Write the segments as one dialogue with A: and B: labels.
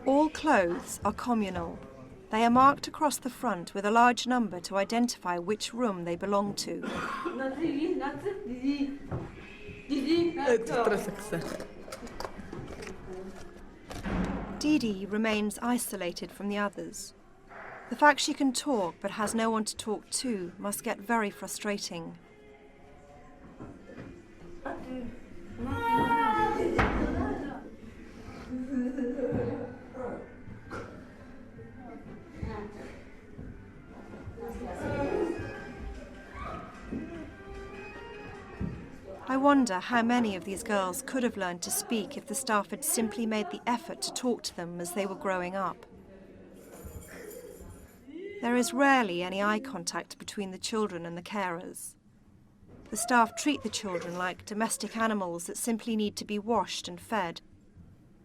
A: All clothes are communal. They are marked across the front with a large number to identify which room they belong to. Didi remains isolated from the others. The fact she can talk but has no one to talk to must get very frustrating. I wonder how many of these girls could have learned to speak if the staff had simply made the effort to talk to them as they were growing up. There is rarely any eye contact between the children and the carers. The staff treat the children like domestic animals that simply need to be washed and fed.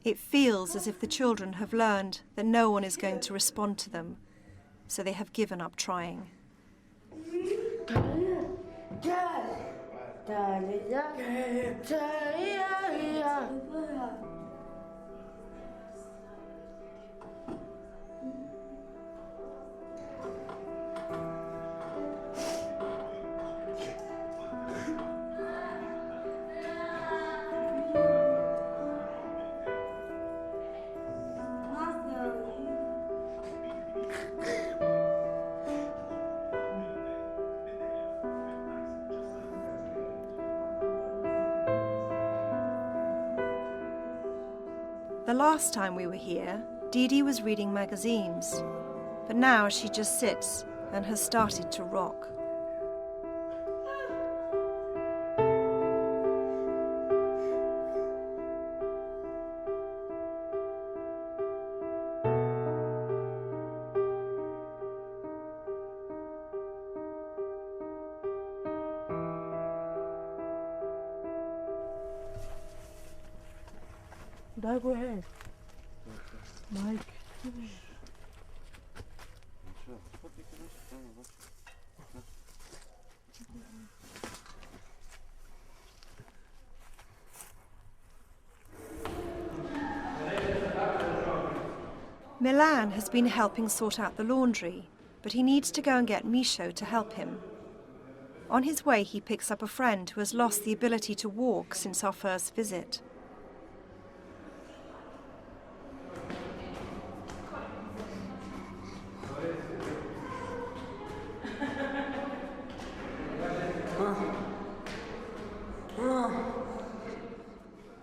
A: It feels as if the children have learned that no one is going to respond to them, so they have given up trying. The last time we were here, Didi was reading magazines, but now she just sits and has started to rock.
B: Go ahead. Mike.
A: Milan has been helping sort out the laundry, but he needs to go and get Misho to help him. On his way, he picks up a friend who has lost the ability to walk since our first visit.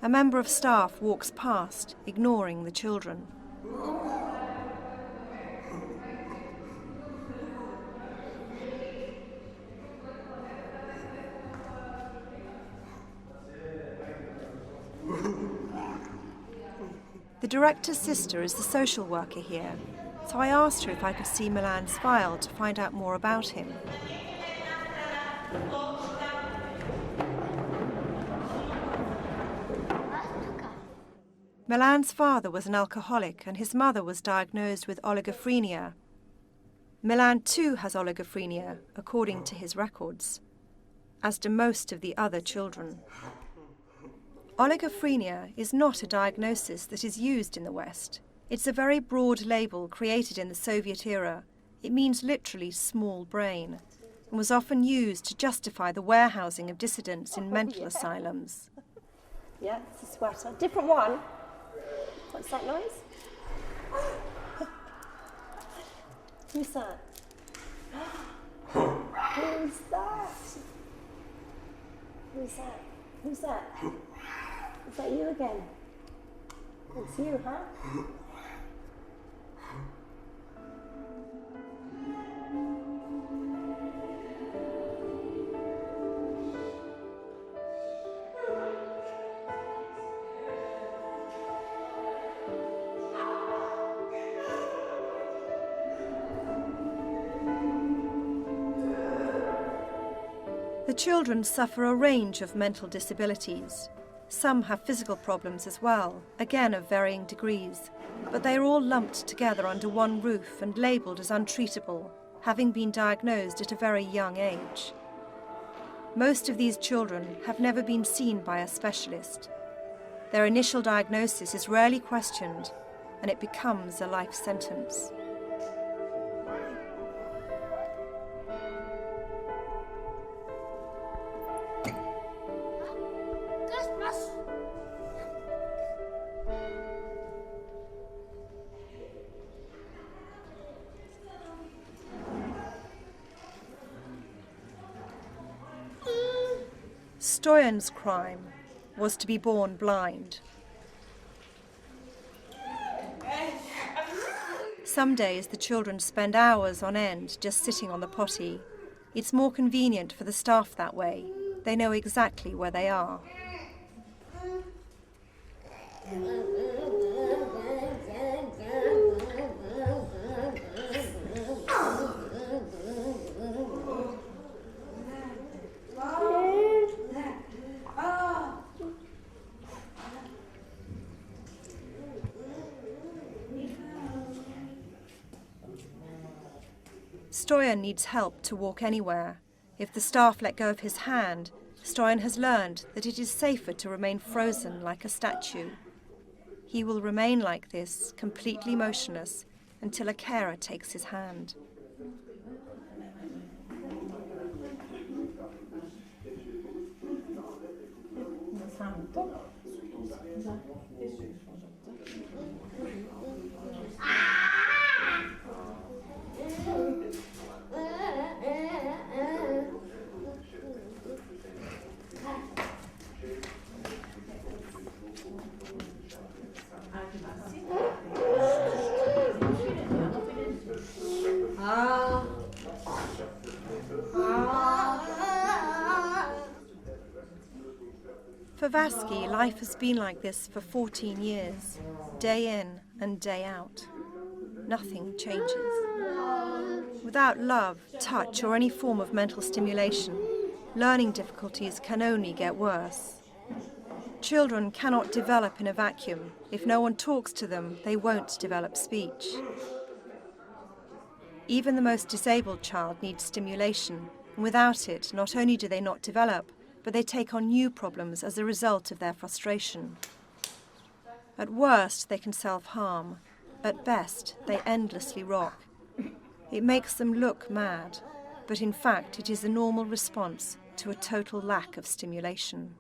A: A member of staff walks past, ignoring the children. The director's sister is the social worker here, so I asked her if I could see Milan's file to find out more about him. Milan's father was an alcoholic and his mother was diagnosed with oligophrenia. Milan too has oligophrenia, according to his records, as do most of the other children. Oligophrenia is not a diagnosis that is used in the West. It's a very broad label created in the Soviet era. It means literally small brain, and was often used to justify the warehousing of dissidents in mental asylums.
C: Yeah, it's a sweater. Different one. What's that noise? Who's that? Who's that? Who's that? Who's that? Is that you again? It's you, huh?
A: The children suffer a range of mental disabilities. Some have physical problems as well, again of varying degrees, but they are all lumped together under one roof and labelled as untreatable, having been diagnosed at a very young age. Most of these children have never been seen by a specialist. Their initial diagnosis is rarely questioned, and it becomes a life sentence. Stoyan's crime was to be born blind. Some days the children spend hours on end just sitting on the potty. It's more convenient for the staff that way. They know exactly where they are. Stoyan needs help to walk anywhere. If the staff let go of his hand, Stoyan has learned that it is safer to remain frozen like a statue. He will remain like this, completely motionless, until a carer takes his hand. For Vasky, life has been like this for 14 years, day in and day out. Nothing changes. Without love, touch, or any form of mental stimulation, learning difficulties can only get worse. Children cannot develop in a vacuum. If no one talks to them, they won't develop speech. Even the most disabled child needs stimulation, and without it, not only do they not develop, but they take on new problems as a result of their frustration. At worst, they can self-harm. At best, they endlessly rock. It makes them look mad, but in fact it is a normal response to a total lack of stimulation.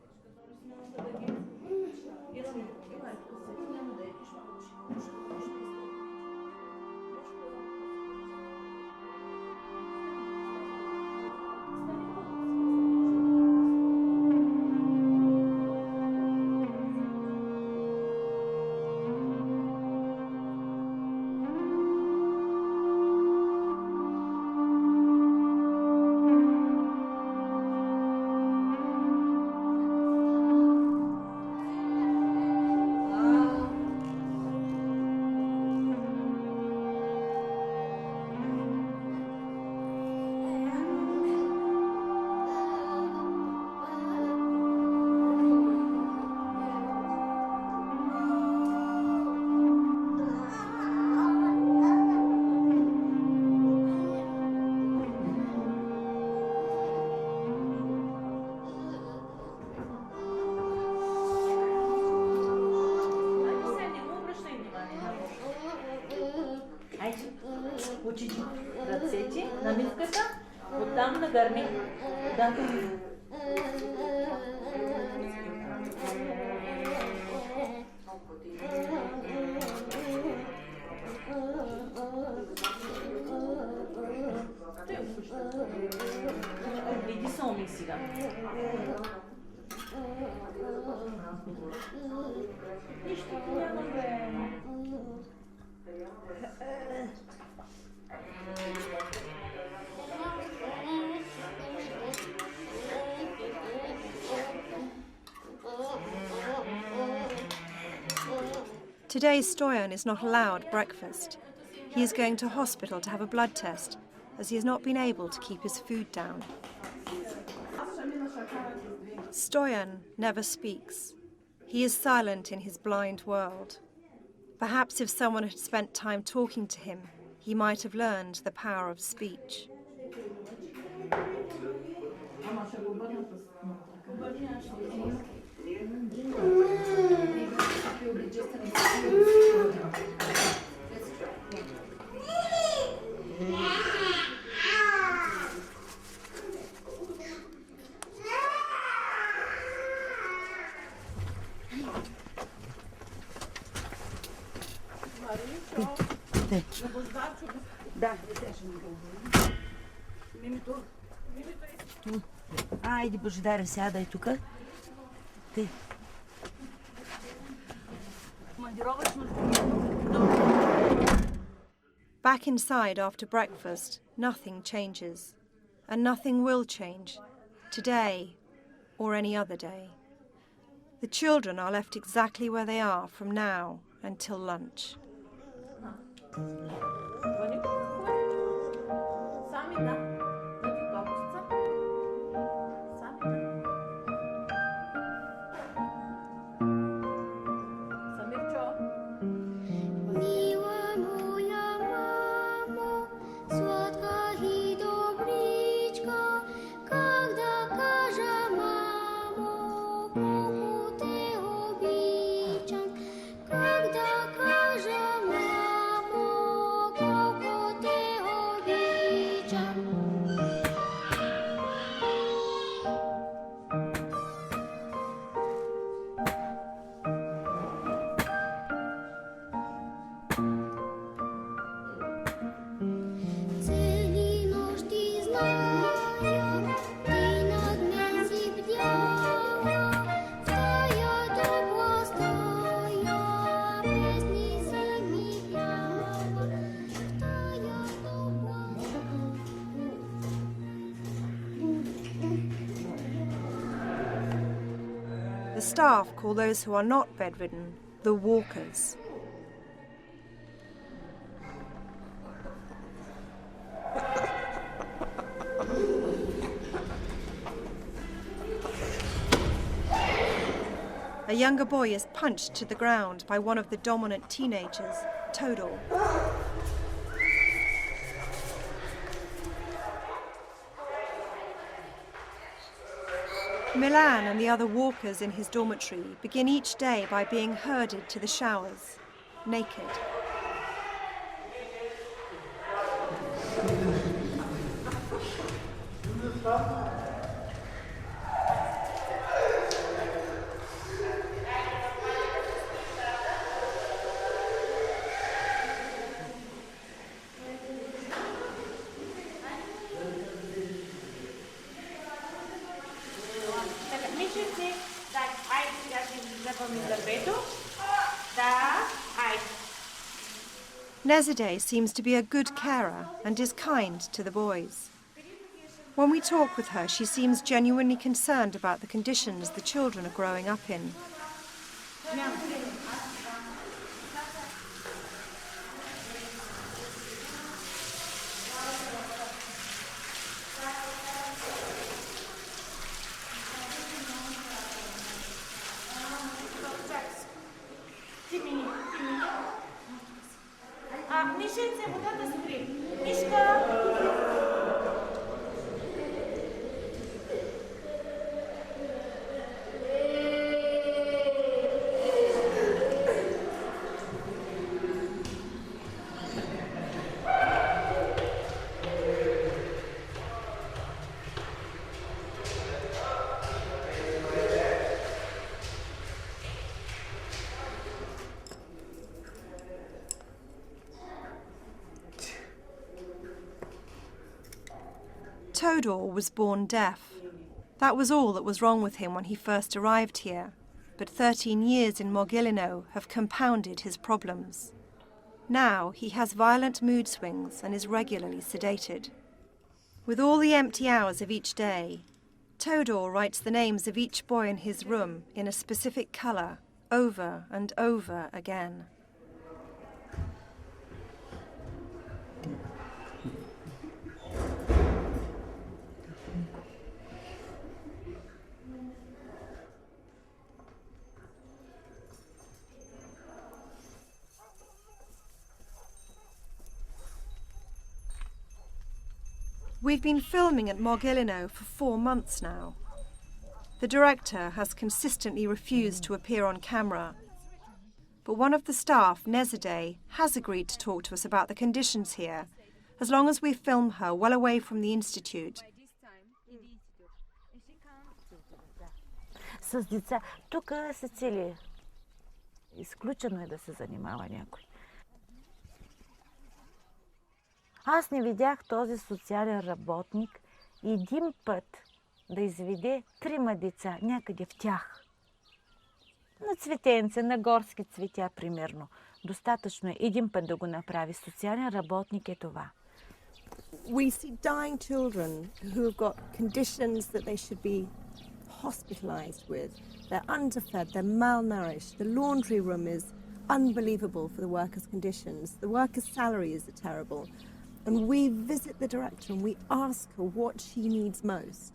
B: Почти ръцете на мивката, оттам нагърни. Да, види соми сега. Нищо няма бе.
A: Today, Stoyan is not allowed breakfast. He is going to hospital to have a blood test, as he has not been able to keep his food down. Stoyan never speaks. He is silent in his blind world. Perhaps if someone had spent time talking to him, he might have learned the power of speech.
C: Да. Айде, Божидаре, сядай тук. Ти.
A: Back inside after breakfast, nothing changes. And nothing will change, today or any other day. The children are left exactly where they are from now until lunch. The staff call those who are not bedridden the walkers. A younger boy is punched to the ground by one of the dominant teenagers, Todor. Milan and the other walkers in his dormitory begin each day by being herded to the showers, naked. Nezide seems to be a good carer and is kind to the boys. When we talk with her, she seems genuinely concerned about the conditions the children are growing up in. Todor was born deaf. That was all that was wrong with him when he first arrived here, but 13 years in Mogilino have compounded his problems. Now he has violent mood swings and is regularly sedated. With all the empty hours of each day, Todor writes the names of each boy in his room in a specific colour, over and over again. We've been filming at Mogilino for 4 months now. The director has consistently refused to appear on camera. But one of the staff, Nezade, has agreed to talk to us about the conditions here, as long as we film her well away from the institute.
D: С деца. Тук се цели. Изключено е да се занимава някой. Аз не видях този социален работник един път да изведе 3 деца някъде в тях. На цветенце, на горски цветя, примерно. Достатъчно е един път да го направи. Социален работник е това.
C: We see dying children who have got conditions that they should be hospitalised with. They're underfed, they're malnourished. The laundry room is unbelievable for the workers' conditions. The workers' salaries are terrible. And we visit the director and we ask her what she needs most.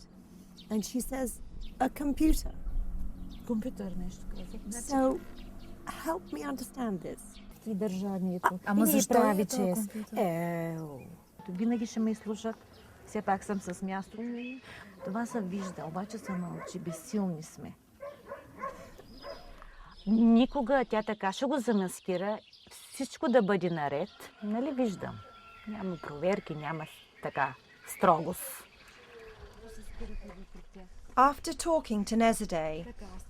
C: And she says, a computer.
D: Компютър нещо казах.
C: So, help me understand this.
D: И държанието.
E: Ама защо
D: прави
E: е този
D: чест? Винаги ще ме слушат. Все пак съм с място. Това се вижда, обаче се мълчи. Безсилни сме. Никога тя така ще го замаскира. Всичко да бъде наред. Нали виждам? Няма проверки, няма така строгост.
A: After talking to Nezade,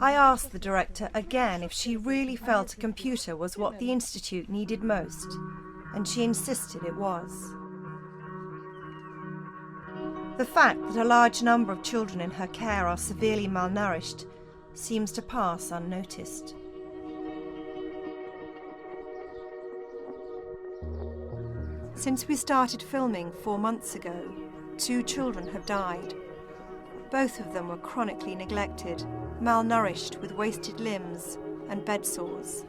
A: I asked the director again if she really felt a computer was what the institute needed most, and she insisted it was. The fact that a large number of children in her care are severely malnourished seems to pass unnoticed. Since we started filming 4 months ago, 2 children have died. Both of them were chronically neglected, malnourished with wasted limbs and bed sores.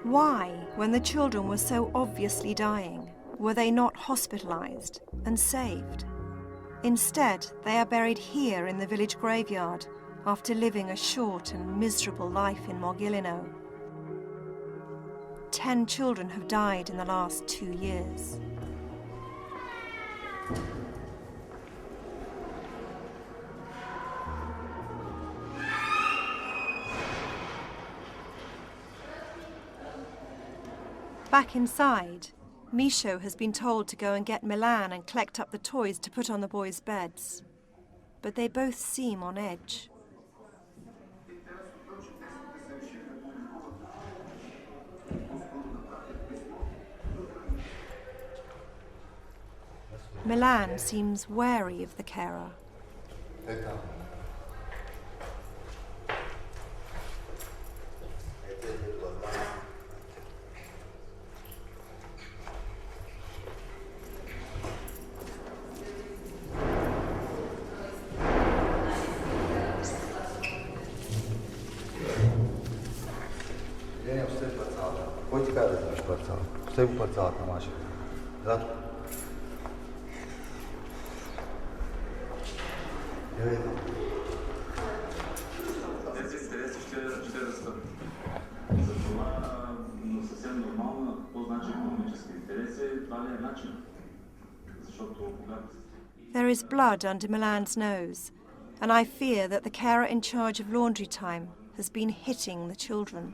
A: Why, when the children were so obviously dying, were they not hospitalised and saved? Instead, they are buried here in the village graveyard after living a short and miserable life in Mogilino. 10 children have died in the last 2 years. Back inside, Misho has been told to go and get Milan and collect up the toys to put on the boys' beds. But they both seem on edge. Milan seems wary of the carer.
F: Тези интереси ще растат. Затова съвсем нормално, какво значи икономически интереси, това ли е начин? Защото когато...
A: There is blood under Milan's nose, and I fear that the carer in charge of laundry time has been hitting the children.